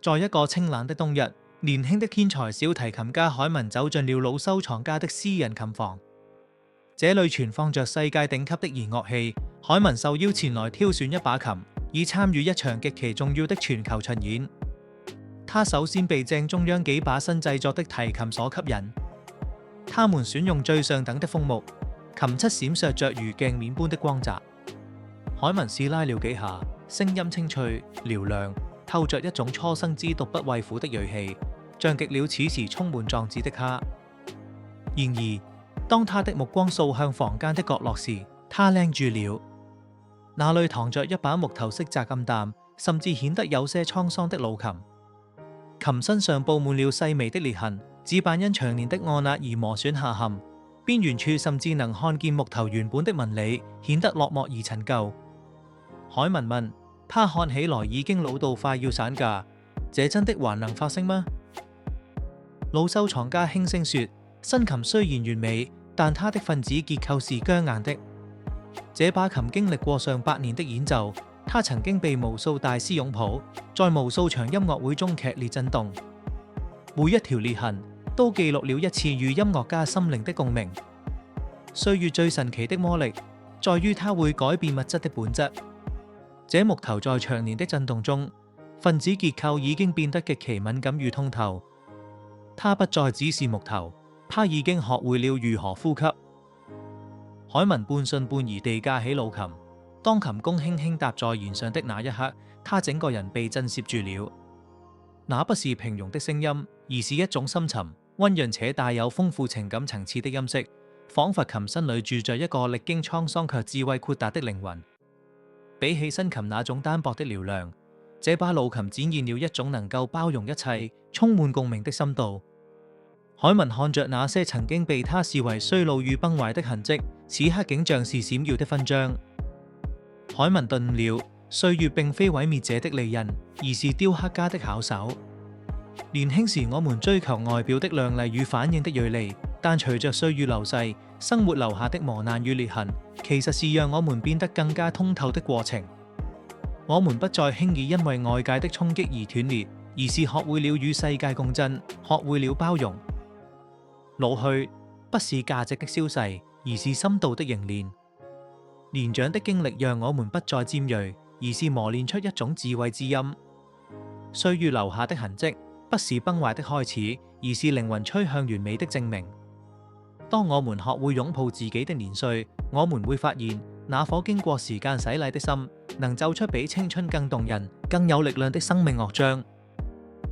在一個清冷的冬日，年輕的天才小提琴家海文走進了老收藏家的私人琴房，這裏存放着世界頂級的弦樂器。海文受邀前來挑選一把琴，以參與一場極其重要的全球巡演。他首先被正中央幾把新製作的提琴所吸引，他們選用最上等的楓木，琴漆閃爍着如鏡面般的光澤。海文試拉了幾下，聲音清脆嘹亮，透着一種初生之犢不畏虎的銳氣，像極了此時充滿壯志的他。然而，當他的目光掃向房間的角落時，他愣住了。那裏躺着一把木頭色澤暗淡，甚至顯得有些滄桑的老琴。琴身上布滿了細微的裂痕，指板因長年的按壓而磨損下陷，邊緣處甚至能看見木頭原本的紋理，顯得落寞而陳舊。海文問：他看起來已經老到快要散架，這真的還能發聲嗎？老收藏家輕聲說：新琴雖然完美，但它的分子結構是僵硬的。這把琴經歷過上百年的演奏，它曾經被無數大師擁抱，在無數場音樂會中劇烈震動。每一條裂痕都記錄了一次與音樂家心靈的共鳴。歲月最神奇的魔力，在於它會改變物質的本質。這木頭在長年的震動中，分子結構已經變得極其敏感與通透。它不再只是木頭，它已經學會了如何呼吸。海文半信半疑地架起老琴，當琴弓輕輕搭在弦上的那一刻，他整個人被震懾住了。那不是平庸的聲音，而是一種深沉、溫潤且帶有豐富情感層次的音色，仿佛琴身裏住着一個歷經滄桑卻智慧豁達的靈魂。比起新琴那種單薄的嘹亮，這把老琴展現了一種能夠包容一切、充滿共鳴的深度。海文看着那些曾經被他視為衰老與崩壞的痕跡，此刻竟像是閃耀的勳章。海文頓悟了，歲月並非毀滅者的利刃，而是雕刻家的巧手。年輕時我們追求外表的亮麗與反應的銳利，但隨着歲月流逝，生活留下的磨難與裂痕，其實是讓我們變得更加通透的過程。我們不再輕易因為外界的衝擊而斷裂，而是學會了與世界共振，學會了包容。老去不是價值的消逝，而是深度的凝練。年長的經歷讓我們不再尖銳，而是磨練出一種智慧之音。歲月留下的痕跡，不是崩壞的開始，而是靈魂趨向完美的證明。當我們學會擁抱自己的年歲，我們會發現，那顆經過時間洗禮的心，能奏出比青春更動人、更有力量的生命樂章。